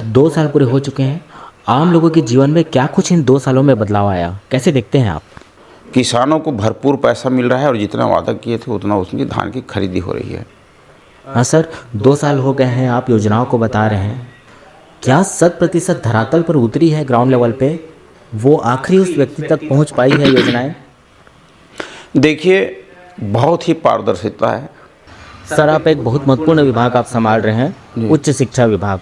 2 साल पूरे हो चुके हैं। आम लोगों के जीवन में क्या कुछ इन 2 सालों में बदलाव आया, कैसे देखते हैं आप? किसानों को भरपूर पैसा मिल रहा है और जितना वादा किए थे उतना उसकी धान की खरीदी हो रही है। हाँ सर, 2 साल हो गए हैं, आप योजनाओं को बता रहे हैं। क्या 100% धरातल पर उतरी है, ग्राउंड लेवल पे वो आखिरी उस व्यक्ति तक पहुंच पाई है योजनाएं? देखिए, बहुत ही पारदर्शिता है। सर, आप एक बहुत महत्वपूर्ण विभाग आप संभाल रहे हैं, उच्च शिक्षा विभाग।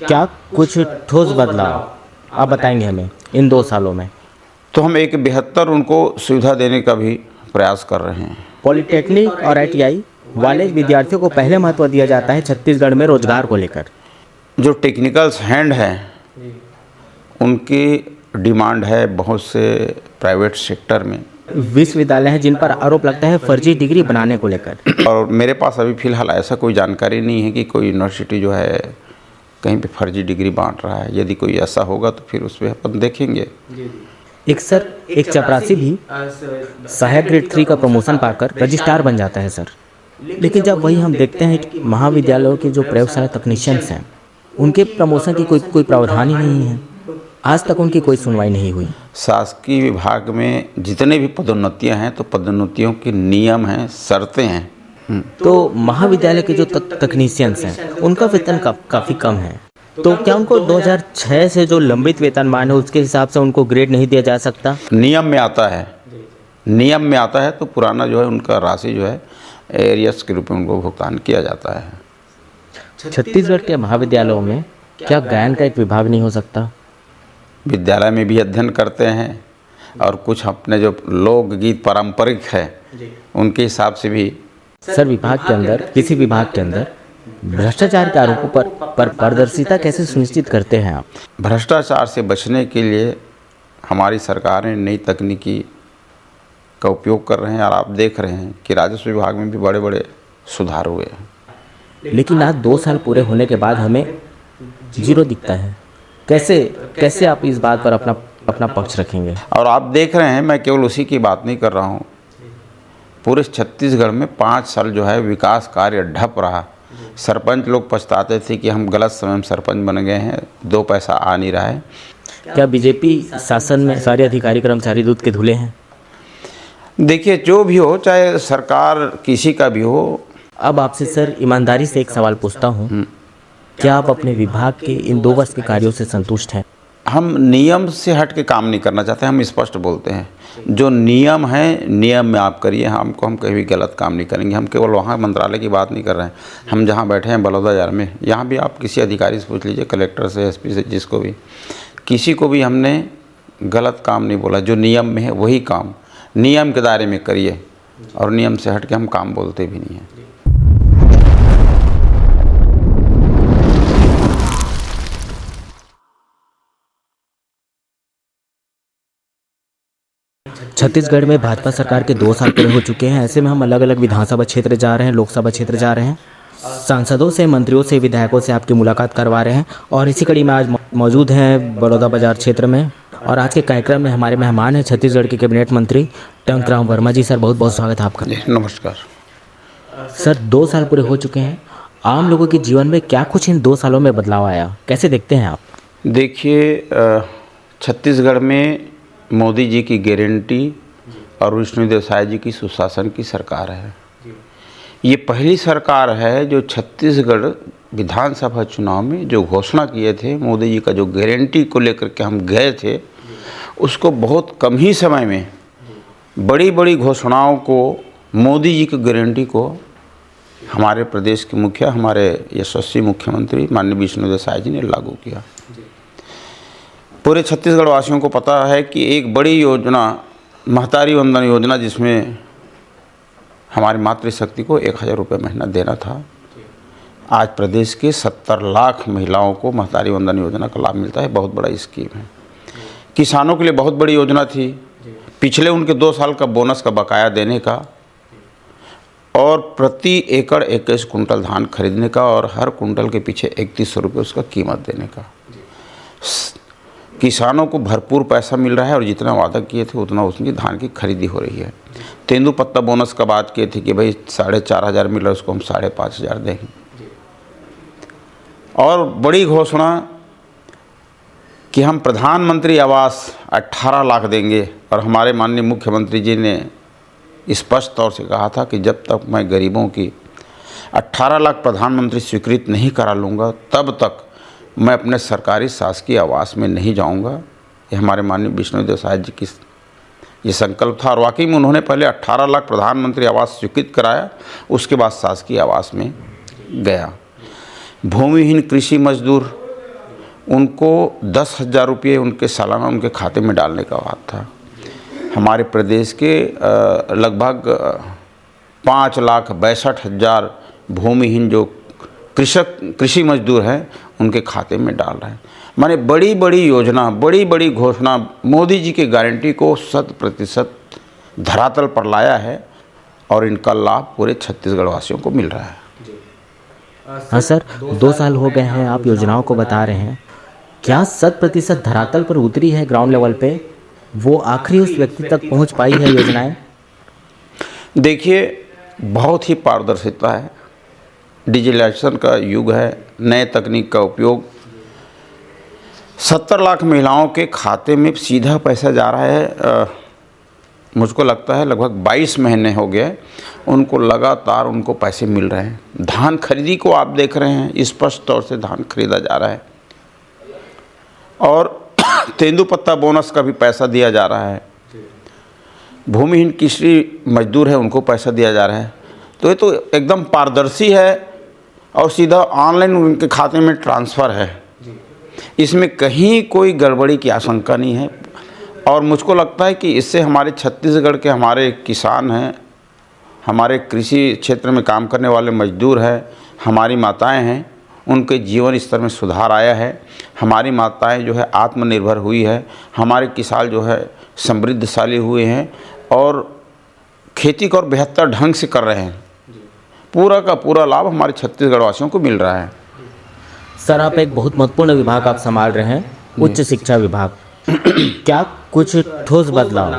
क्या कुछ ठोस बदलाव आप बताएंगे हमें इन 2 सालों में? तो हम एक 72 उनको सुविधा देने का भी प्रयास कर रहे हैं। पॉलिटेक्निक और ITI वाले विद्यार्थियों को पहले महत्व दिया जाता है छत्तीसगढ़ में रोजगार को लेकर। जो टेक्निकल्स हैंड हैं उनकी डिमांड है बहुत से प्राइवेट सेक्टर में। विश्वविद्यालय हैं जिन पर आरोप लगता है फर्जी डिग्री बनाने को लेकर। और मेरे पास अभी फ़िलहाल ऐसा कोई जानकारी नहीं है कि कोई यूनिवर्सिटी जो है कहीं पे फर्जी डिग्री बांट रहा है। यदि कोई ऐसा होगा तो फिर उस पर अपन देखेंगे। एक चपरासी भी सहायक ग्रेड 3 का प्रमोशन पाकर रजिस्ट्रार बन जाता है सर। लेकिन जब वही हम देखते हैं कि महाविद्यालयों के जो प्रयोगशाला तकनीशियंस हैं उनके प्रमोशन की कोई प्रावधान ही नहीं है। आज तक उनकी कोई सुनवाई नहीं हुई। शासकीय विभाग में जितने भी पदोन्नतियां हैं तो पदोन्नतियों के नियम हैं, शर्तें हैं। तो महाविद्यालय के जो तकनीशियंस हैं उनका वेतन काफ़ी कम है। तो क्या उनको 2006 से जो लंबित वेतनमान है उसके हिसाब से उनको ग्रेड नहीं दिया जा सकता? नियम में आता है, नियम में आता है तो पुराना जो है उनका राशि जो है एरियर्स के रूप में उनको भुगतान किया जाता है। छत्तीसगढ़ के महाविद्यालयों में क्या गायन का एक विभाग नहीं हो सकता? विद्यालय में भी अध्ययन करते हैं और कुछ अपने जो लोकगीत पारंपरिक है उनके हिसाब से भी। सर, विभाग के अंदर, किसी विभाग के अंदर भ्रष्टाचार के आरोपों पर पारदर्शिता कैसे सुनिश्चित करते हैं आप? भ्रष्टाचार से बचने के लिए हमारी सरकार ने नई तकनीकी का उपयोग कर रहे हैं और आप देख रहे हैं कि राजस्व विभाग में भी बड़े बड़े सुधार हुए हैं। लेकिन आज 2 साल पूरे होने के बाद हमें जीरो दिखता है। कैसे आप इस बात पर अपना पक्ष रखेंगे? और आप देख रहे हैं, मैं केवल उसी की बात नहीं कर रहा हूँ, पूरे छत्तीसगढ़ में 5 साल जो है विकास कार्य ठप रहा। सरपंच लोग पछताते थे कि हम गलत समय में सरपंच बन गए हैं, 2 पैसा आ नहीं रहा है। क्या बीजेपी शासन में सारे अधिकारी कर्मचारी दूध के धुले हैं? देखिए, जो भी हो, चाहे सरकार किसी का भी हो। अब आपसे सर ईमानदारी से एक सवाल पूछता हूँ, क्या आप अपने विभाग के इन 2 वर्ष के कार्यों से संतुष्ट हैं? हम नियम से हट के काम नहीं करना चाहते, हम स्पष्ट बोलते हैं जो नियम है नियम में आप करिए। हम कहीं भी गलत काम नहीं करेंगे। हम केवल वहाँ मंत्रालय की बात नहीं कर रहे हैं, हम जहाँ बैठे हैं बलौदाबाजार में, यहाँ भी आप किसी अधिकारी से पूछ लीजिए, कलेक्टर से, SP से, जिसको भी, किसी को भी हमने गलत काम नहीं बोला। जो नियम में है वही काम नियम के दायरे में करिए और नियम से हट के हम काम बोलते भी नहीं हैं। छत्तीसगढ़ में भाजपा सरकार के 2 साल पूरे हो चुके हैं। ऐसे में हम अलग अलग विधानसभा क्षेत्र जा रहे हैं, लोकसभा क्षेत्र जा रहे हैं, सांसदों से, मंत्रियों से, विधायकों से आपकी मुलाकात करवा रहे हैं। और इसी कड़ी में आज मौजूद हैं बलौदाबाजार क्षेत्र में। और आज के कार्यक्रम में हमारे मेहमान हैं छत्तीसगढ़ के कैबिनेट मंत्री टंकराम वर्मा जी। सर, बहुत बहुत स्वागत है आपका। नमस्कार सर, 2 साल पूरे हो चुके हैं। आम लोगों के जीवन में क्या कुछ इन 2 सालों में बदलाव आया, कैसे देखते हैं आप? देखिए, छत्तीसगढ़ में मोदी जी की गारंटी और विष्णुदेव साय जी की सुशासन की सरकार है। ये पहली सरकार है जो छत्तीसगढ़ विधानसभा चुनाव में जो घोषणा किए थे, मोदी जी का जो गारंटी को लेकर के हम गए थे, उसको बहुत कम ही समय में बड़ी बड़ी घोषणाओं को, मोदी जी की गारंटी को हमारे प्रदेश के मुखिया, हमारे यशस्वी मुख्यमंत्री माननीय विष्णुदेव साय जी ने लागू किया। पूरे छत्तीसगढ़ वासियों को पता है कि एक बड़ी योजना, महतारी वंदन योजना, जिसमें हमारी मातृशक्ति को 1000 रुपये महीना देना था, आज प्रदेश के 70 लाख महिलाओं को महतारी वंदन योजना का लाभ मिलता है। बहुत बड़ा स्कीम है। किसानों के लिए बहुत बड़ी योजना थी, पिछले उनके 2 साल का बोनस का बकाया देने का और प्रति एकड़ 21 कुंटल धान खरीदने का और हर कुंटल के पीछे 3100 रुपये उसका कीमत देने का। किसानों को भरपूर पैसा मिल रहा है और जितना वादा किए थे उतना उसकी धान की खरीदी हो रही है। तेंदुपत्ता बोनस का बात किए थे कि भाई 4500 मिल रहा है, उसको हम 5500 देंगे। और बड़ी घोषणा कि हम प्रधानमंत्री आवास 18 लाख देंगे, और हमारे माननीय मुख्यमंत्री जी ने स्पष्ट तौर से कहा था कि जब तक मैं गरीबों की 18 लाख प्रधानमंत्री स्वीकृत नहीं करा लूँगा तब तक मैं अपने सरकारी शासकीय आवास में नहीं जाऊँगा। ये हमारे माननीय विष्णुदेव साय जी की ये संकल्प था, और वाकई में उन्होंने पहले 18 लाख प्रधानमंत्री आवास स्वीकृत कराया, उसके बाद शासकीय आवास में गया। भूमिहीन कृषि मजदूर, उनको 10,000 रुपये उनके सालाना उनके खाते में डालने का बात था। हमारे प्रदेश के लगभग 5,62,000 भूमिहीन जो कृषि मजदूर हैं उनके खाते में डाल रहे हैं। माने बड़ी बड़ी योजना, बड़ी बड़ी घोषणा, मोदी जी की गारंटी को 100% धरातल पर लाया है, और इनका लाभ पूरे छत्तीसगढ़ वासियों को मिल रहा है। हाँ सर, 2 साल हो गए हैं आप योजनाओं को बता रहे हैं, क्या 100% धरातल पर उतरी है ग्राउंड लेवल पे? वो आखिरी उस व्यक्ति तक पहुंच पाई है योजनाएं? देखिए, बहुत ही पारदर्शिता है, डिजिटलाइजेशन का युग है, नए तकनीक का उपयोग। 70 लाख महिलाओं के खाते में सीधा पैसा जा रहा है। मुझको लगता है लगभग 22 महीने हो गए उनको लगातार उनको पैसे मिल रहे हैं। धान खरीदी को आप देख रहे हैं, स्पष्ट तौर से धान खरीदा जा रहा है, और तेंदुपत्ता बोनस का भी पैसा दिया जा रहा है। भूमिहीन कृषि मजदूर है उनको पैसा दिया जा रहा है। तो ये तो एकदम पारदर्शी है, और सीधा ऑनलाइन उनके खाते में ट्रांसफ़र है। इसमें कहीं कोई गड़बड़ी की आशंका नहीं है, और मुझको लगता है कि इससे हमारे छत्तीसगढ़ के हमारे किसान हैं, हमारे कृषि क्षेत्र में काम करने वाले मजदूर हैं, हमारी माताएं हैं, उनके जीवन स्तर में सुधार आया है। हमारी माताएं जो है आत्मनिर्भर हुई है, हमारे किसान जो है समृद्धशाली हुए हैं, और खेती को और बेहतर ढंग से कर रहे हैं। पूरा का पूरा लाभ हमारे छत्तीसगढ़ वासियों को मिल रहा है। सर, आप एक बहुत महत्वपूर्ण विभाग आप संभाल रहे हैं, उच्च शिक्षा विभाग। क्या कुछ ठोस बदलाव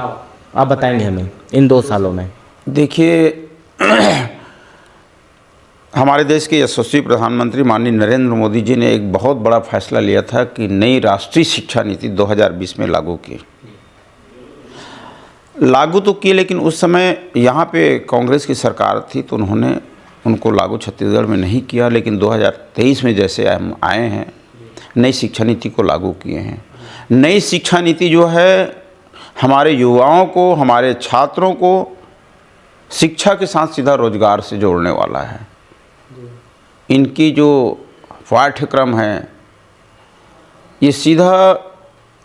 आप बताएंगे हमें इन 2 सालों में? देखिए, हमारे देश के यशस्वी प्रधानमंत्री माननीय नरेंद्र मोदी जी ने एक बहुत बड़ा फैसला लिया था कि नई राष्ट्रीय शिक्षा नीति 2020 में लागू तो की, लेकिन उस समय यहाँ पे कांग्रेस की सरकार थी, तो उन्होंने उनको लागू छत्तीसगढ़ में नहीं किया। लेकिन 2023 में जैसे हम आए हैं, नई शिक्षा नीति को लागू किए हैं। नई शिक्षा नीति जो है हमारे युवाओं को, हमारे छात्रों को शिक्षा के साथ सीधा रोजगार से जोड़ने वाला है। इनकी जो पाठ्यक्रम है ये सीधा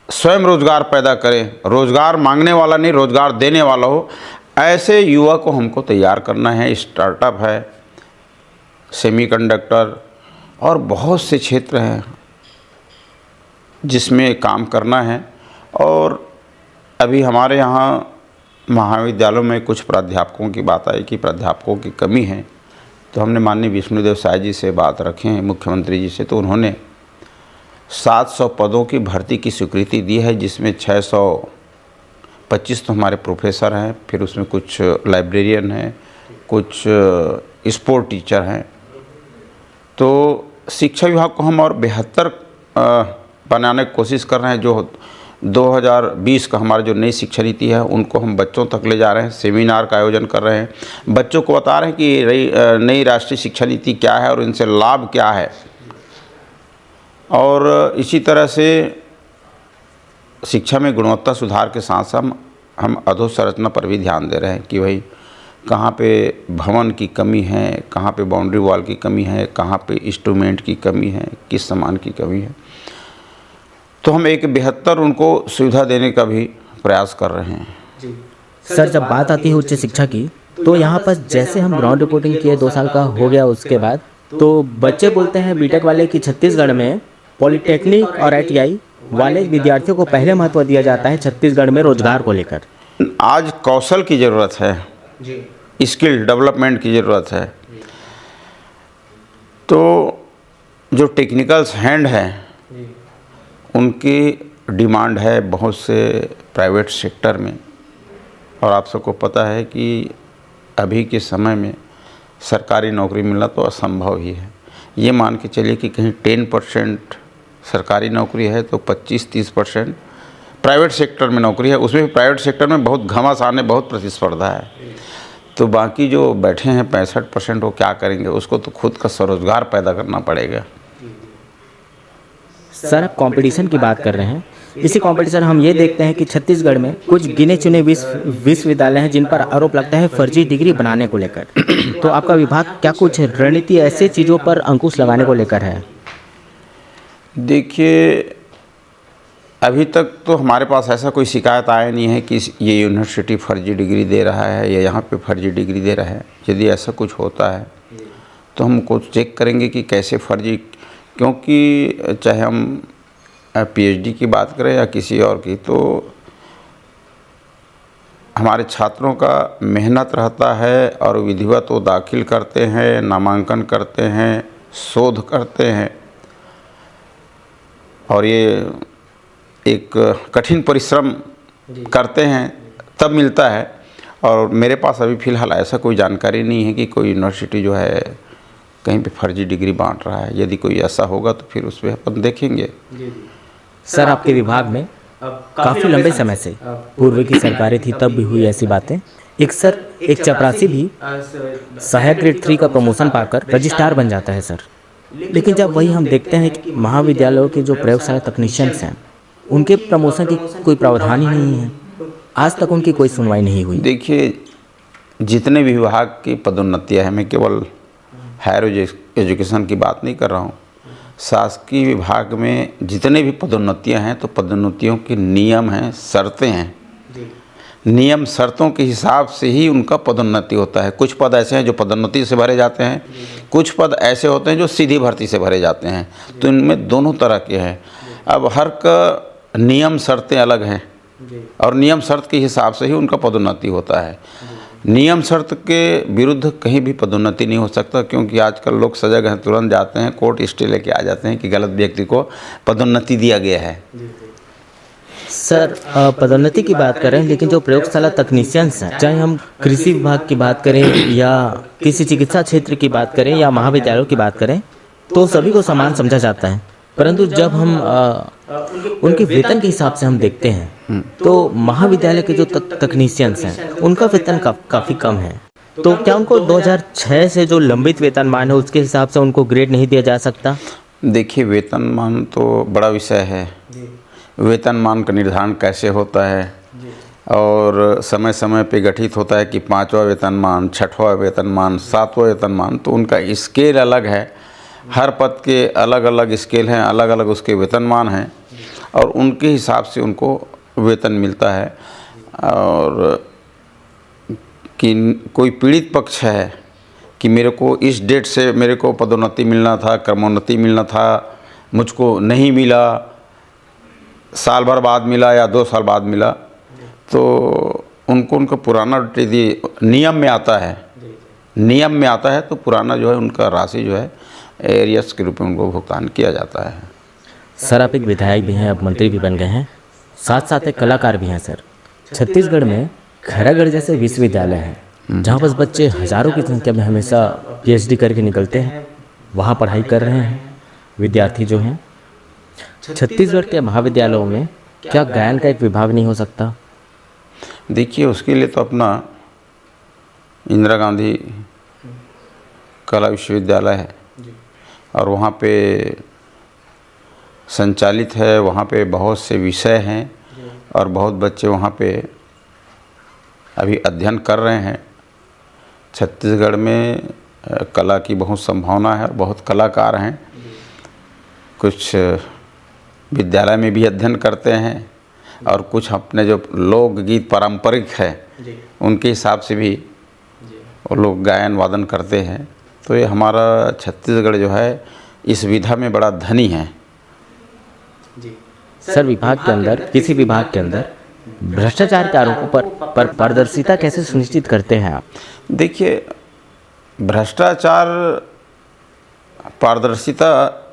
स्वयं रोजगार पैदा करें, रोजगार मांगने वाला नहीं, रोजगार देने वाला हो, ऐसे युवा को हमको तैयार करना है। स्टार्टअप है, सेमीकंडक्टर और बहुत से क्षेत्र हैं जिसमें काम करना है। और अभी हमारे यहाँ महाविद्यालयों में कुछ प्राध्यापकों की बात आई कि प्राध्यापकों की कमी है, तो हमने माननीय विष्णुदेव साय जी से बात रखे हैं, मुख्यमंत्री जी से, तो उन्होंने 700 पदों की भर्ती की स्वीकृति दी है, जिसमें 625 तो हमारे प्रोफेसर हैं, फिर उसमें कुछ लाइब्रेरियन हैं, कुछ स्पोर्ट टीचर हैं। तो शिक्षा विभाग को हम और बेहतर बनाने की कोशिश कर रहे हैं। जो 2020 का हमारा जो नई शिक्षा नीति है उनको हम बच्चों तक ले जा रहे हैं, सेमिनार का आयोजन कर रहे हैं, बच्चों को बता रहे हैं कि नई राष्ट्रीय शिक्षा नीति क्या है और इनसे लाभ क्या है। और इसी तरह से शिक्षा में गुणवत्ता सुधार के साथ साथ हम अधोसंरचना पर भी ध्यान दे रहे हैं कि भाई कहाँ पे भवन की कमी है, कहाँ पे बाउंड्री वॉल की कमी है, कहाँ पे इंस्ट्रूमेंट की कमी है, किस सामान की कमी है। तो हम एक बेहतर उनको सुविधा देने का भी प्रयास कर रहे हैं। सर, जब बात आती है उच्च शिक्षा की, तो यहाँ पर जैसे हम ग्राउंड रिपोर्टिंग किए 2 साल का हो गया, उसके बाद तो बच्चे बोलते हैं बीटेक वाले कि छत्तीसगढ़ में पॉलिटेक्निक और ITI वाले विद्यार्थियों को पहले महत्व दिया जाता है छत्तीसगढ़ में रोजगार को लेकर। आज कौशल की ज़रूरत है, स्किल डेवलपमेंट की ज़रूरत है। तो जो टेक्निकल्स हैंड हैं उनकी डिमांड है बहुत से प्राइवेट सेक्टर में, और आप सबको पता है कि अभी के समय में सरकारी नौकरी मिलना तो असंभव ही है। ये मान के चलिए कि कहीं 10% सरकारी नौकरी है तो 25-30% प्राइवेट सेक्टर में नौकरी है। उसमें भी प्राइवेट सेक्टर में बहुत घमासान है, बहुत प्रतिस्पर्धा है। तो बाकी जो बैठे हैं 65% वो क्या करेंगे? उसको तो खुद का स्वरोजगार पैदा करना पड़ेगा। सर आप कंपटीशन की बात कर रहे हैं, इसी कंपटीशन हम ये देखते हैं कि छत्तीसगढ़ में कुछ गिने चुने विश्वविद्यालय हैं जिन पर आरोप लगता है फर्जी डिग्री बनाने को लेकर। तो आपका विभाग क्या कुछ रणनीति ऐसे चीज़ों पर अंकुश लगाने को लेकर है? देखिए, अभी तक तो हमारे पास ऐसा कोई शिकायत आया नहीं है कि ये यूनिवर्सिटी फर्जी डिग्री दे रहा है या यहाँ पे फर्जी डिग्री दे रहा है। यदि ऐसा कुछ होता है तो हम कुछ चेक करेंगे कि कैसे फर्जी, क्योंकि चाहे हम पीएचडी की बात करें या किसी और की, तो हमारे छात्रों का मेहनत रहता है और विधिवत वो दाखिल करते हैं, नामांकन करते हैं, शोध करते हैं और ये एक कठिन परिश्रम करते हैं तब मिलता है। और मेरे पास अभी फ़िलहाल ऐसा कोई जानकारी नहीं है कि कोई यूनिवर्सिटी जो है कहीं पे फर्जी डिग्री बांट रहा है। यदि कोई ऐसा होगा तो फिर उस पर अपन देखेंगे। सर आपके विभाग में काफ़ी लंबे समय से पूर्व की सरकारें थी तब भी हुई ऐसी बातें। एक चपरासी भी सहायक ग्रेड 3 का प्रमोशन पाकर रजिस्ट्रार बन जाता है सर। लेकिन जब वही हम देखते हैं कि महाविद्यालयों के जो प्रयोगशाला तकनीशियंस हैं उनके प्रमोशन की कोई प्रावधान ही नहीं है, आज तक उनकी कोई सुनवाई नहीं हुई। देखिए, जितने भी विभाग की पदोन्नतियाँ हैं, मैं केवल हायर एजुकेशन की बात नहीं कर रहा हूँ, शासकीय विभाग में जितने भी पदोन्नतियाँ हैं तो पदोन्नतियों के नियम हैं, शर्तें हैं। नियम शर्तों के हिसाब से ही उनका पदोन्नति होता है। कुछ पद ऐसे हैं जो पदोन्नति से भरे जाते हैं, कुछ पद ऐसे होते हैं जो सीधी भर्ती से भरे जाते हैं। तो इनमें दोनों तरह के हैं। अब हर का नियम शर्तें अलग हैं और नियम शर्त के हिसाब से ही उनका पदोन्नति होता है। नियम शर्त के विरुद्ध कहीं भी पदोन्नति नहीं हो सकता, क्योंकि आजकल लोग सजग हैं, तुरंत जाते हैं कोर्ट स्टे लेके आ जाते हैं कि गलत व्यक्ति को पदोन्नति दिया गया है। सर पदोन्नति की बात करें, लेकिन जो प्रयोगशाला तकनीशियंस हैं, चाहे हम कृषि विभाग की बात करें या किसी चिकित्सा क्षेत्र की बात करें या महाविद्यालयों की बात करें, तो सभी को समान समझा जाता है। परंतु जब हम उनके वेतन के हिसाब से हम देखते हैं तो महाविद्यालय के जो तकनीशियंस हैं उनका वेतन काफ़ी कम है। तो क्या उनको 2006 से जो लंबित वेतनमान है उसके हिसाब से उनको ग्रेड नहीं दिया जा सकता? देखिए, वेतनमान तो बड़ा विषय है। वेतनमान का निर्धारण कैसे होता है और समय समय पे गठित होता है कि 5वां वेतनमान, 6वां वेतनमान, 7वां वेतनमान, तो उनका स्केल अलग है। हर पद के अलग अलग स्केल हैं, अलग अलग उसके वेतनमान हैं और उनके हिसाब से उनको वेतन मिलता है। और कि कोई पीड़ित पक्ष है कि मेरे को इस डेट से मेरे को पदोन्नति मिलना था, क्रमोन्नति मिलना था, मुझको नहीं मिला, साल भर बाद मिला या 2 साल बाद मिला, तो उनको उनका पुराना नियम में आता है। नियम में आता है तो पुराना जो है उनका राशि जो है एरियस के रूप में उनको भुगतान किया जाता है। सर आप एक विधायक भी हैं, अब मंत्री भी बन गए हैं, साथ साथ एक कलाकार भी हैं सर। छत्तीसगढ़ में खैरागढ़ जैसे विश्वविद्यालय है जहाँ बस बच्चे हज़ारों की संख्या में हमेशा पीएचडी करके निकलते हैं, वहाँ पढ़ाई कर रहे हैं विद्यार्थी जो हैं। छत्तीसगढ़ के महाविद्यालयों में क्या गायन का एक विभाग नहीं हो सकता? देखिए, उसके लिए तो अपना इंदिरा गांधी कला विश्वविद्यालय है और वहाँ पे संचालित है। वहाँ पे बहुत से विषय हैं और बहुत बच्चे वहाँ पे अभी अध्ययन कर रहे हैं। छत्तीसगढ़ में कला की बहुत संभावना है और बहुत कलाकार हैं। कुछ विद्यालय में भी अध्ययन करते हैं और कुछ अपने जो लोकगीत पारंपरिक है उनके हिसाब से भी वो लोग गायन वादन करते हैं। तो ये हमारा छत्तीसगढ़ जो है इस विधा में बड़ा धनी है। सर विभाग के अंदर, किसी विभाग के अंदर भ्रष्टाचार के आरोपों पर पारदर्शिता कैसे सुनिश्चित करते हैं आप? देखिए, भ्रष्टाचार पारदर्शिता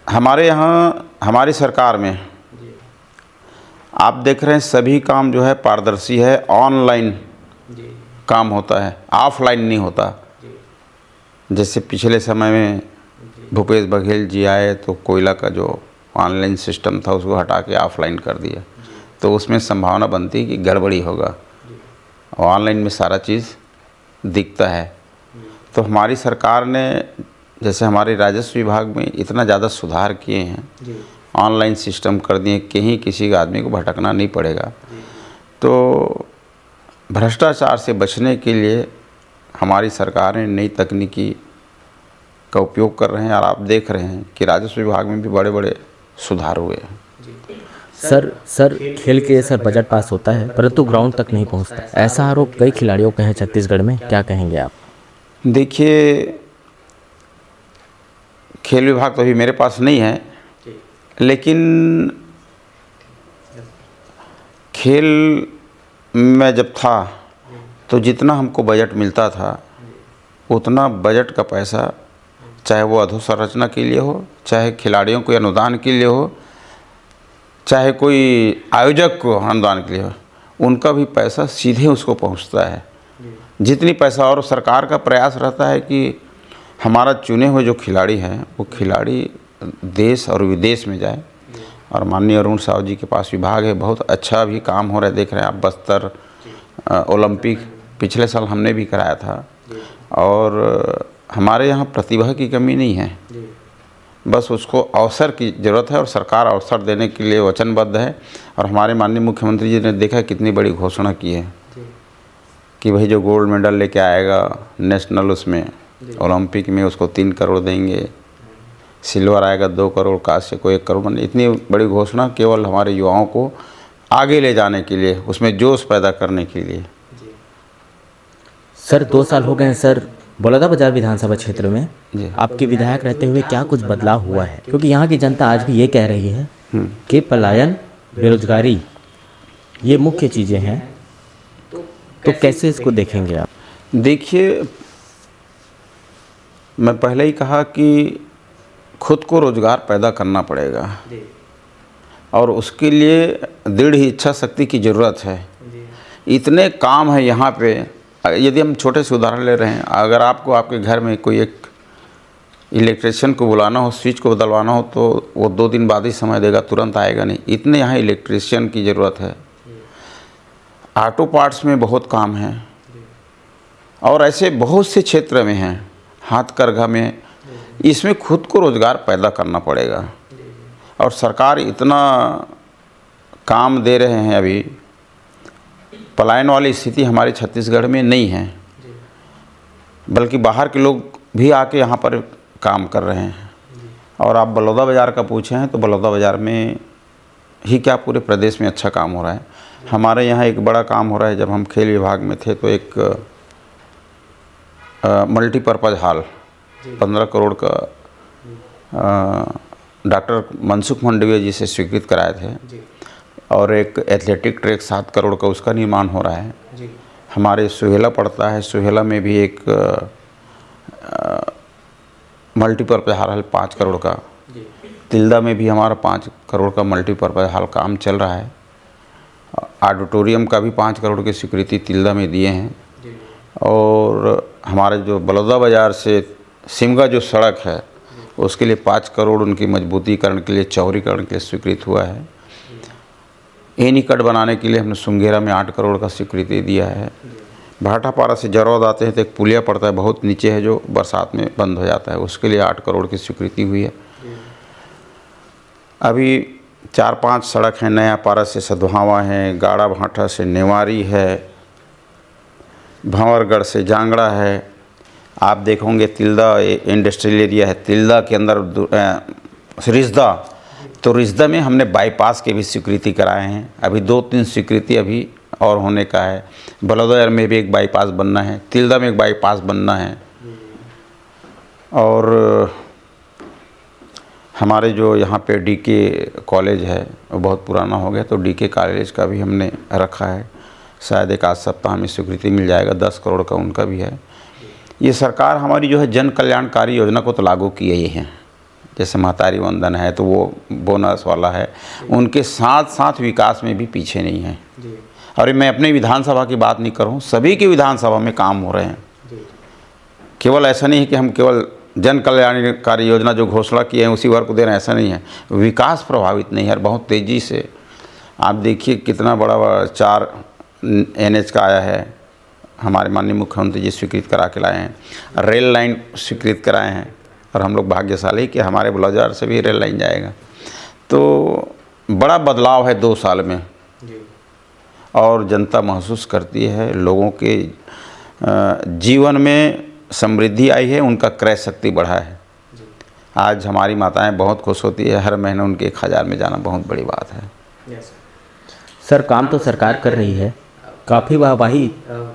हमारे यहाँ हमारी सरकार में आप देख रहे हैं सभी काम जो है पारदर्शी है। ऑनलाइन काम होता है, ऑफलाइन नहीं होता। जैसे पिछले समय में भूपेश बघेल जी आए तो कोयला का जो ऑनलाइन सिस्टम था उसको हटा के ऑफलाइन कर दिया, तो उसमें संभावना बनती है कि गड़बड़ी होगा। ऑनलाइन में सारा चीज़ दिखता है। तो हमारी सरकार ने जैसे हमारे राजस्व विभाग में इतना ज़्यादा सुधार किए हैं, ऑनलाइन सिस्टम कर दिए, कहीं किसी आदमी को भटकना नहीं पड़ेगा। तो भ्रष्टाचार से बचने के लिए हमारी सरकार ने नई तकनीकी का उपयोग कर रहे हैं, और आप देख रहे हैं कि राजस्व विभाग में भी बड़े बड़े सुधार हुए हैं। सर खेल के सर बजट पास होता है परंतु ग्राउंड तक नहीं पहुंचता, ऐसा आरोप कई खिलाड़ियों के हैं छत्तीसगढ़ में, क्या कहेंगे आप? देखिए, खेल विभाग तो अभी मेरे पास नहीं है, लेकिन खेल में जब था तो जितना हमको बजट मिलता था उतना बजट का पैसा, चाहे वो अधोसंरचना के लिए हो, चाहे खिलाड़ियों को अनुदान के लिए हो, चाहे कोई आयोजक को अनुदान के लिए हो, उनका भी पैसा सीधे उसको पहुंचता है जितनी पैसा। और सरकार का प्रयास रहता है कि हमारा चुने हुए जो खिलाड़ी हैं वो खिलाड़ी देश और विदेश में जाए। और माननीय अरुण साव जी के पास विभाग है, बहुत अच्छा भी काम हो रहा है। देख रहे हैं आप, बस्तर ओलंपिक पिछले साल हमने भी कराया था। और हमारे यहाँ प्रतिभा की कमी नहीं है, बस उसको अवसर की ज़रूरत है, और सरकार अवसर देने के लिए वचनबद्ध है। और हमारे माननीय मुख्यमंत्री जी ने देखा कितनी बड़ी घोषणा की है कि भाई जो गोल्ड मेडल लेके आएगा नेशनल उसमें ओलंपिक में उसको 3 करोड़ देंगे, सिल्वर आएगा 2 करोड़, कांस्य को 1 करोड़। इतनी बड़ी घोषणा केवल हमारे युवाओं को आगे ले जाने के लिए, उसमें जोश पैदा करने के लिए। सर 2 साल हो गए हैं सर बलौदाबाजार विधानसभा क्षेत्र में आपके विधायक रहते हुए, क्या कुछ बदलाव हुआ है? क्योंकि यहाँ की जनता आज भी ये कह रही है कि पलायन, बेरोजगारी ये मुख्य चीज़ें हैं, तो कैसे इसको देखेंगे आप? देखिए, मैं पहले ही कहा कि खुद को रोज़गार पैदा करना पड़ेगा, और उसके लिए दृढ़ इच्छा शक्ति की ज़रूरत है। इतने काम है यहाँ पे। यदि हम छोटे से उदाहरण ले रहे हैं, अगर आपको आपके घर में कोई एक इलेक्ट्रिशियन को बुलाना हो, स्विच को बदलवाना हो, तो वो 2 दिन बाद ही समय देगा, तुरंत आएगा नहीं। इतने यहाँ इलेक्ट्रिशियन की ज़रूरत है। ऑटो पार्ट्स में बहुत काम है, और ऐसे बहुत से क्षेत्र में हैं, हाथकरघा में। इसमें खुद को रोज़गार पैदा करना पड़ेगा, और सरकार इतना काम दे रहे हैं। अभी पलायन वाली स्थिति हमारे छत्तीसगढ़ में नहीं है, बल्कि बाहर के लोग भी आके यहाँ पर काम कर रहे हैं। और आप बलौदाबाजार का पूछे हैं तो बलौदाबाजार में ही क्या, पूरे प्रदेश में अच्छा काम हो रहा है। हमारे यहाँ एक बड़ा काम हो रहा है। जब हम खेल विभाग में थे तो एक मल्टीपर्पज़ हॉल 15 करोड़ का डॉक्टर मनसुख मंडविया जी से स्वीकृत कराए थे, और एक एथलेटिक ट्रैक 7 करोड़ का उसका निर्माण हो रहा है। हमारे सुहेला पड़ता है, सुहेला में भी एक मल्टीपर्पज़ हॉल 5 करोड़ का। तिल्दा में भी हमारा 5 करोड़ का मल्टीपर्पज़ हॉल काम चल रहा है। ऑडिटोरियम का भी 5 करोड़ की स्वीकृति तिल्दा में दिए हैं। और हमारे जो बलौदाबाजार से सिमगा जो सड़क है उसके लिए 5 करोड़ उनकी मजबूतीकरण के लिए, चौड़ीकरण के लिए स्वीकृत हुआ है। एनीकट बनाने के लिए हमने सुंगेरा में 8 करोड़ का स्वीकृति दिया है। भाटापारा से जरौद आते हैं तो एक पुलिया पड़ता है, बहुत नीचे है, जो बरसात में बंद हो जाता है, उसके लिए 8 करोड़ की स्वीकृति हुई है। अभी 4-5 सड़क हैं, नया पारा से सधवावा है, गाड़ा भाटा से नेवारी है, भंवरगढ़ से जांगड़ा है। आप देखोगे तिल्दा इंडस्ट्रियल एरिया है, तिल्दा के अंदर रिश्दा, तो रिश्दा में हमने बाईपास के भी स्वीकृति कराए हैं। अभी 2-3 स्वीकृति अभी और होने का है। बलौदाबाजार में भी एक बाईपास बनना है, तिल्दा में एक बाईपास बनना है। और हमारे जो यहाँ पे डीके कॉलेज है वो बहुत पुराना हो गया, तो डीके कॉलेज का भी हमने रखा है। शायद एक आध सप्ताह में स्वीकृति मिल जाएगा, 10 करोड़ का उनका भी है। ये सरकार हमारी जो है जन कल्याणकारी योजना को तो लागू किए ही हैं। जैसे महतारी वंदन है तो वो बोनस वाला है, उनके साथ साथ विकास में भी पीछे नहीं है। और मैं अपने विधानसभा की बात नहीं करूँ, सभी की विधानसभा में काम हो रहे हैं। केवल ऐसा नहीं है कि हम केवल जन कल्याणकारी योजना जो घोषणा किए हैं उसी वर्ग को दे रहे हैं, ऐसा नहीं है। विकास प्रभावित नहीं है और बहुत तेज़ी से आप देखिए कितना बड़ा 4 NH का आया है, हमारे माननीय मुख्यमंत्री जी स्वीकृत करा के लाए हैं। रेल लाइन स्वीकृत कराए हैं और हम लोग भाग्यशाली कि हमारे बुलाजार से भी रेल लाइन जाएगा। तो बड़ा बदलाव है 2 साल में और जनता महसूस करती है, लोगों के जीवन में समृद्धि आई है, उनका क्रय शक्ति बढ़ा है। आज हमारी माताएं बहुत खुश होती है, हर महीने उनके 1000 में जाना बहुत बड़ी बात है। सर काम तो सरकार कर रही है, काफ़ी वाहवाही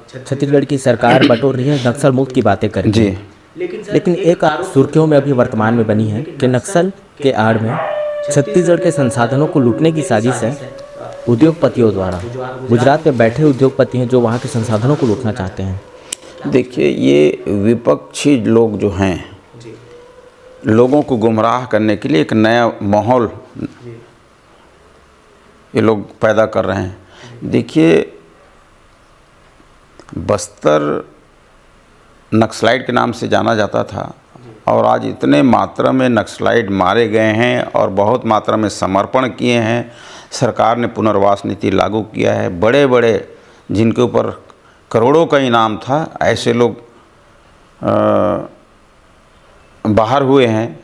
छत्तीसगढ़ की सरकार बटोर रही है, नक्सल मुक्त की बातें कर रही है। लेकिन एक सुर्खियों में अभी वर्तमान में बनी है कि नक्सल के आड़ में छत्तीसगढ़ के संसाधनों को लूटने की साजिश है उद्योगपतियों द्वारा। गुजरात में बैठे उद्योगपति हैं जो वहाँ के संसाधनों को लूटना चाहते हैं। देखिए, ये विपक्षी लोग जो हैं, लोगों को गुमराह करने के लिए एक नया माहौल ये लोग पैदा कर रहे हैं। देखिए, बस्तर नक्सलाइट के नाम से जाना जाता था और आज इतने मात्रा में नक्सलाइट मारे गए हैं और बहुत मात्रा में समर्पण किए हैं। सरकार ने पुनर्वास नीति लागू किया है। बड़े बड़े जिनके ऊपर करोड़ों का इनाम था, ऐसे लोग बाहर हुए हैं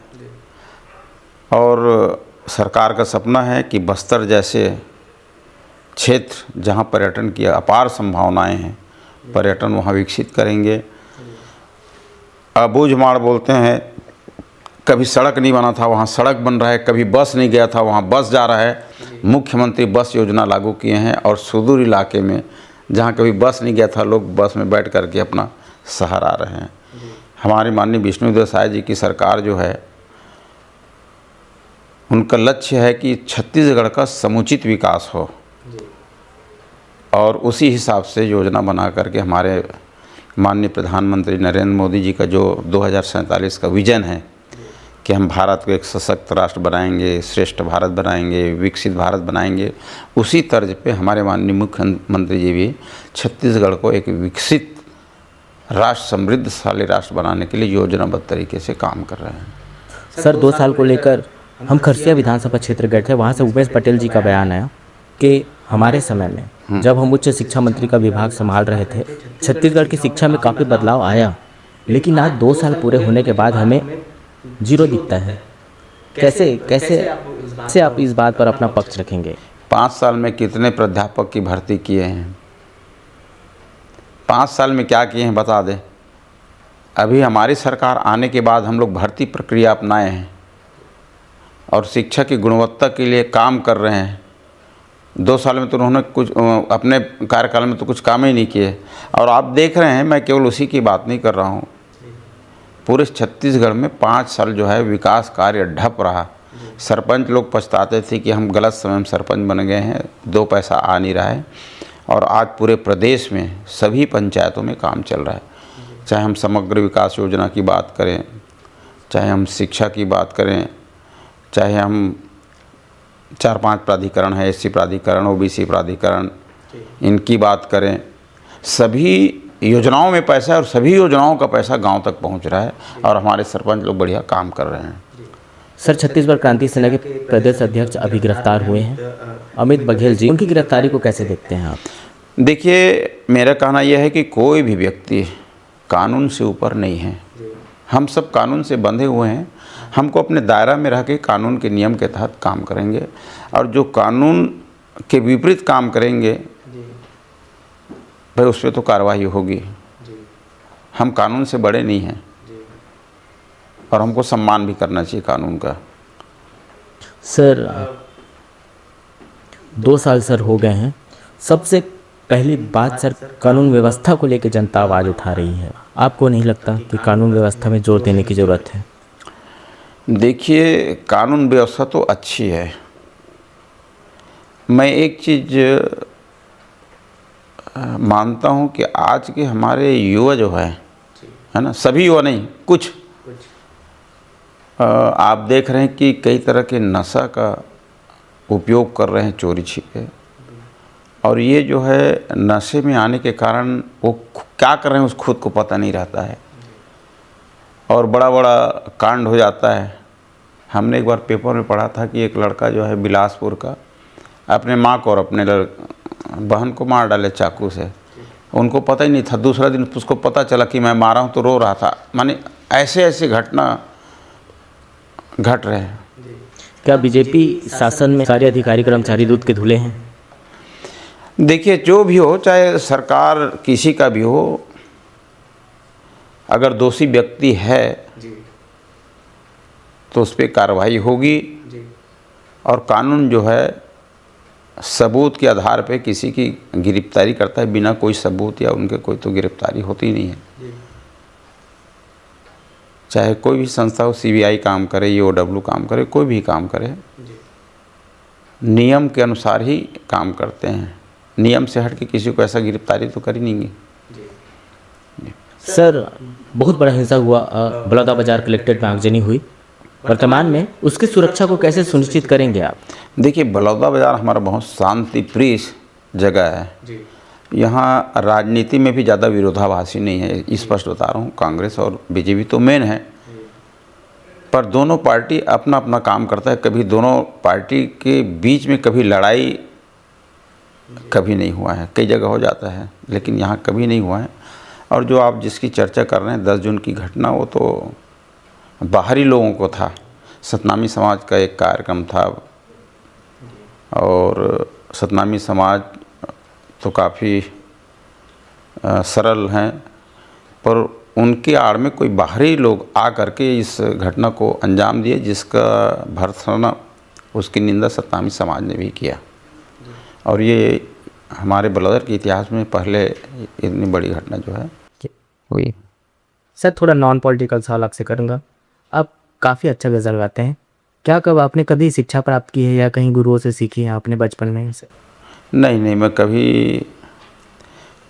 और सरकार का सपना है कि बस्तर जैसे क्षेत्र जहां पर्यटन की अपार संभावनाएं हैं, पर्यटन वहां विकसित करेंगे। अबूझमाड़ बोलते हैं, कभी सड़क नहीं बना था वहाँ सड़क बन रहा है, कभी बस नहीं गया था वहाँ बस जा रहा है। मुख्यमंत्री बस योजना लागू किए हैं और सुदूर इलाके में जहाँ कभी बस नहीं गया था लोग बस में बैठ करके अपना सहारा रहे हैं। हमारे माननीय विष्णुदेव साय जी की सरकार जो है, उनका लक्ष्य है कि छत्तीसगढ़ का समुचित विकास हो और उसी हिसाब से योजना बना करके हमारे माननीय प्रधानमंत्री नरेंद्र मोदी जी का जो 2047 का विजन है कि हम भारत को एक सशक्त राष्ट्र बनाएंगे, श्रेष्ठ भारत बनाएंगे, विकसित भारत बनाएंगे, उसी तर्ज पे हमारे माननीय मुख्यमंत्री जी भी छत्तीसगढ़ को एक विकसित राष्ट्र, समृद्धशाली राष्ट्र बनाने के लिए योजनाबद्ध तरीके से काम कर रहे हैं। सर 2 साल को लेकर हम खरसिया विधानसभा क्षेत्र गए थे, वहाँ से उमेश पटेल जी का बयान आया कि हमारे समय में जब हम उच्च शिक्षा मंत्री का विभाग संभाल रहे थे, छत्तीसगढ़ की शिक्षा में काफ़ी बदलाव आया, लेकिन आज 2 साल पूरे होने के बाद हमें जीरो दिखता है। कैसे आप इस बात पर अपना पक्ष रखेंगे? 5 साल में कितने प्राध्यापक की भर्ती किए हैं? 5 साल में क्या किए हैं बता दें। अभी हमारी सरकार आने के बाद हम लोग भर्ती प्रक्रिया अपनाए हैं और शिक्षा की गुणवत्ता के लिए काम कर रहे हैं। 2 साल में तो उन्होंने कुछ अपने कार्यकाल में तो कुछ काम ही नहीं किए और आप देख रहे हैं, मैं केवल उसी की बात नहीं कर रहा हूँ, पूरे छत्तीसगढ़ में 5 साल जो है विकास कार्य ढप रहा। सरपंच लोग पछताते थे कि हम गलत समय में सरपंच बन गए हैं, 2 पैसा आ नहीं रहा है और आज पूरे प्रदेश में सभी पंचायतों में काम चल रहा है। चाहे हम समग्र विकास योजना की बात करें, चाहे हम शिक्षा की बात करें, चाहे हम 4-5 प्राधिकरण है, SC प्राधिकरण, OBC प्राधिकरण, इनकी बात करें, सभी योजनाओं में पैसा है और सभी योजनाओं का पैसा गांव तक पहुंच रहा है और हमारे सरपंच लोग बढ़िया काम कर रहे हैं। सर छत्तीसगढ़ क्रांति सेना के प्रदेश अध्यक्ष अभी गिरफ्तार हुए हैं, अमित बघेल जी, उनकी गिरफ्तारी को कैसे देखते हैं आप? देखिए, मेरा कहना यह है कि कोई भी व्यक्ति कानून से ऊपर नहीं है। हम सब कानून से बंधे हुए हैं। हमको अपने दायरा में रह के कानून के नियम के तहत काम करेंगे और जो कानून के विपरीत काम करेंगे भाई उस पर तो कार्रवाई होगी। हम कानून से बड़े नहीं हैं और हमको सम्मान भी करना चाहिए कानून का। सर 2 साल सर हो गए हैं, सबसे पहली बात सर कानून व्यवस्था को लेकर जनता आवाज़ उठा रही है। आपको नहीं लगता कि कानून व्यवस्था में जोर देने की ज़रूरत है? देखिए, कानून व्यवस्था तो अच्छी है। मैं एक चीज़ मानता हूँ कि आज के हमारे युवा जो है ना, सभी युवा नहीं, कुछ आप देख रहे हैं कि कई तरह के नशा का उपयोग कर रहे हैं चोरी छिपे, और ये जो है नशे में आने के कारण वो क्या कर रहे हैं उस खुद को पता नहीं रहता है। और बड़ा बड़ा कांड हो जाता है। हमने एक बार पेपर में पढ़ा था कि एक लड़का जो है बिलासपुर का अपने माँ को और अपने बहन को मार डाले चाकू से। उनको पता ही नहीं था, दूसरा दिन उसको पता चला कि मैं मारा हूँ, तो रो रहा था। माने ऐसे ऐसे घटना घट रहे हैं। क्या बीजेपी शासन में सारे अधिकारी कर्मचारी दूध के धुले हैं? देखिए, जो भी हो, चाहे सरकार किसी का भी हो, अगर दोषी व्यक्ति है तो उस पर कार्रवाई होगी। और कानून जो है सबूत के आधार पे किसी की गिरफ्तारी करता है, बिना कोई सबूत या उनके कोई तो गिरफ्तारी होती नहीं है। चाहे कोई भी संस्था हो, सीबीआई काम करे, ईओडब्ल्यू काम करे, कोई भी काम करे, नियम के अनुसार ही काम करते हैं। नियम से हट के किसी को ऐसा गिरफ्तारी तो कर ही नहीं। सर, बहुत बड़ा हिंसा हुआ, बलौदाबाजार कलेक्ट्रेट में आगजनी हुई। वर्तमान में उसकी सुरक्षा को कैसे सुनिश्चित करेंगे आप? देखिए, बलौदाबाजार हमारा बहुत शांति प्रिय जगह है। यहाँ राजनीति में भी ज़्यादा विरोधाभासी नहीं है, स्पष्ट बता रहा हूँ। कांग्रेस और बीजेपी तो मेन है, पर दोनों पार्टी अपना अपना काम करता है। कभी दोनों पार्टी के बीच में कभी लड़ाई कभी नहीं हुआ है। कई जगह हो जाता है, लेकिन यहाँ कभी नहीं हुआ है। और जो आप जिसकी चर्चा कर रहे हैं 10 जून की घटना, वो तो बाहरी लोगों को था। सतनामी समाज का एक कार्यक्रम था, और सतनामी समाज तो काफ़ी सरल हैं, पर उनके आड़ में कोई बाहरी लोग आ करके इस घटना को अंजाम दिए, जिसका भर्त्सना, उसकी निंदा सतनामी समाज ने भी किया। और ये हमारे बलौदाबाजार के इतिहास में पहले इतनी बड़ी घटना जो है हुई। सर, थोड़ा नॉन पॉलिटिकल सवाल आपसे करूँगा। आप काफ़ी अच्छा गज़ल गाते हैं। क्या कब आपने कभी शिक्षा प्राप्त की है या कहीं गुरुओं से सीखी है आपने बचपन में से? नहीं, मैं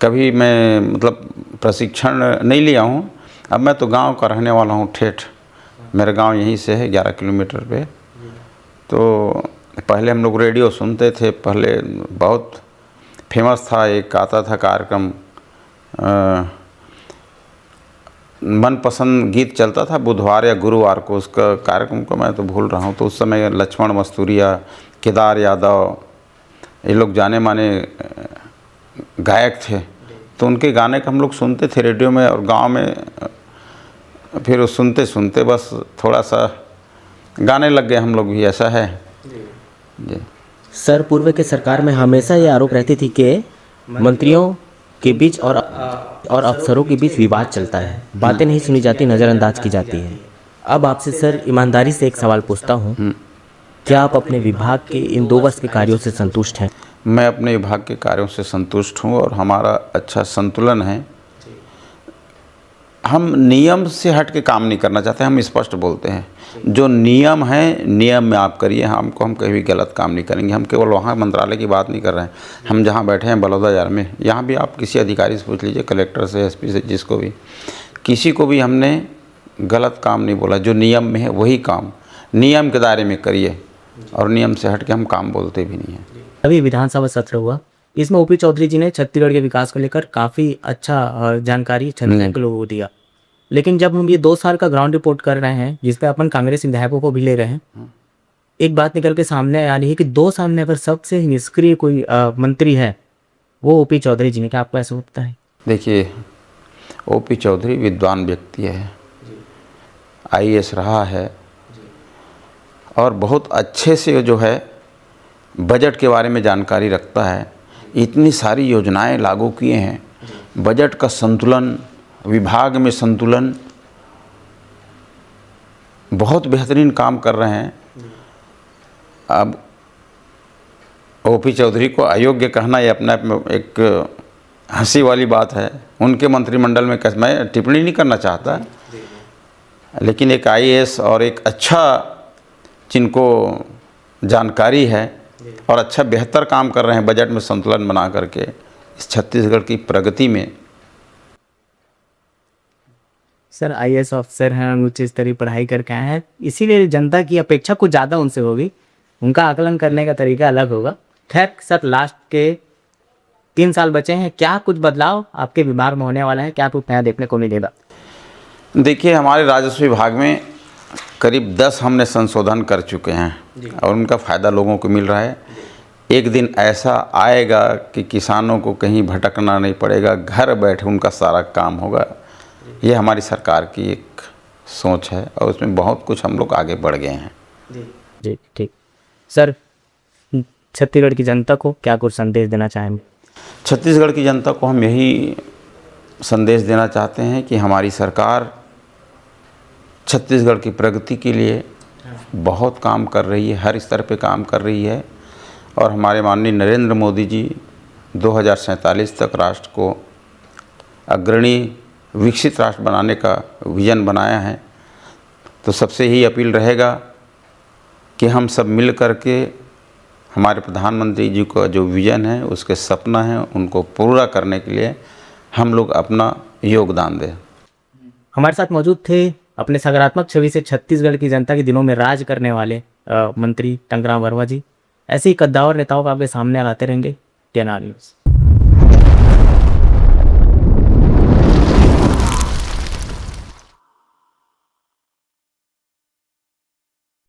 कभी मैं मतलब प्रशिक्षण नहीं लिया हूँ। अब मैं तो गांव का रहने वाला हूँ, ठेठ। मेरा गांव यहीं से है 11 किलोमीटर पे। तो पहले हम लोग रेडियो सुनते थे। पहले बहुत फेमस था, एक आता था कार्यक्रम, मनपसंद गीत चलता था बुधवार या गुरुवार को। उसका कार्यक्रम को मैं तो भूल रहा हूँ। तो उस समय लक्ष्मण मस्तूरिया, केदार यादव, ये लोग जाने माने गायक थे। तो उनके गाने को हम लोग सुनते थे रेडियो में और गांव में। फिर वो सुनते सुनते बस थोड़ा सा गाने लग गए हम लोग भी, ऐसा है जी। सर, पूर्व के सरकार में हमेशा ये आरोप रहती थी कि मंत्रियों के बीच और अफसरों के बीच विवाद चलता है, बातें नहीं सुनी जाती, नज़रअंदाज की जाती है। अब आपसे सर ईमानदारी से एक सवाल पूछता हूँ, क्या आप अपने विभाग के इन 2 वर्ष के कार्यों से संतुष्ट हैं? मैं अपने विभाग के कार्यों से संतुष्ट हूँ और हमारा अच्छा संतुलन है। हम नियम से हट के काम नहीं करना चाहते, हम स्पष्ट बोलते हैं। जो नियम है, नियम में आप करिए। हम कहीं भी गलत काम नहीं करेंगे। हम केवल वहाँ मंत्रालय की बात नहीं कर रहे हैं। हम जहाँ बैठे हैं बलौदाबाजार में, यहाँ भी आप किसी अधिकारी से पूछ लीजिए, कलेक्टर से, एसपी से, जिसको भी, किसी को भी हमने गलत काम नहीं बोला। जो नियम में है वही काम नियम के दायरे में करिए, और नियम से हट के हम काम बोलते भी नहीं हैं। अभी विधानसभा सत्र हुआ, इसमें ओपी चौधरी जी ने छत्तीसगढ़ के विकास को लेकर काफ़ी अच्छा जानकारी छत्तीसगढ़ के लोगों को दिया। लेकिन जब हम ये 2 साल का ग्राउंड रिपोर्ट कर रहे हैं, जिस पे अपन कांग्रेस विधायकों को भी ले रहे हैं, एक बात निकल के सामने आ रही है कि 2 साल में अगर सबसे निष्क्रिय कोई मंत्री है वो ओपी चौधरी जी ने। क्या आपको ऐसा लगता है? देखिए, ओपी चौधरी विद्वान व्यक्ति है, आईएएस रहा है, और बहुत अच्छे से जो है बजट के बारे में जानकारी रखता है। इतनी सारी योजनाएं लागू किए हैं, बजट का संतुलन, विभाग में संतुलन, बहुत बेहतरीन काम कर रहे हैं। अब ओपी चौधरी को अयोग्य कहना ये अपने आप में एक हंसी वाली बात है। उनके मंत्रिमंडल में मैं टिप्पणी नहीं करना चाहता, लेकिन एक आईएएस और एक अच्छा जिनको जानकारी है और अच्छा बेहतर काम कर रहे हैं बजट में संतुलन बना करके इस छत्तीसगढ़ की प्रगति में। सर, आईएएस ऑफिसर हैं, उच्च स्तरीय पढ़ाई करके आए हैं, इसीलिए जनता की अपेक्षा कुछ ज़्यादा उनसे होगी, उनका आकलन करने का तरीका अलग होगा। खैर सर, लास्ट के 3 साल बचे हैं, क्या कुछ बदलाव आपके विभाग में होने वाला है? क्या कुछ नया देखने को मिलेगा? देखिए, हमारे राजस्व विभाग में करीब 10 हमने संशोधन कर चुके हैं और उनका फ़ायदा लोगों को मिल रहा है। एक दिन ऐसा आएगा कि किसानों को कहीं भटकना नहीं पड़ेगा, घर बैठे उनका सारा काम होगा। ये हमारी सरकार की एक सोच है और उसमें बहुत कुछ हम लोग आगे बढ़ गए हैं। जी ठीक। सर, छत्तीसगढ़ की जनता को क्या कुछ संदेश देना चाहेंगे? छत्तीसगढ़ की जनता को हम यही संदेश देना चाहते हैं कि हमारी सरकार छत्तीसगढ़ की प्रगति के लिए बहुत काम कर रही है, हर स्तर पे काम कर रही है और हमारे माननीय नरेंद्र मोदी जी 2047 तक राष्ट्र को अग्रणी विकसित राष्ट्र बनाने का विज़न बनाया है। तो सबसे ही अपील रहेगा कि हम सब मिल कर के हमारे प्रधानमंत्री जी का जो विज़न है, उसके सपना है, उनको पूरा करने के लिए हम लोग अपना योगदान दें। हमारे साथ मौजूद थे अपने सकारात्मक छवि से छत्तीसगढ़ की जनता के दिलों में राज करने वाले मंत्री टंकराम वर्मा जी। ऐसे ही कद्दावर नेताओं को आपके सामने लाते रहेंगे। TNR news.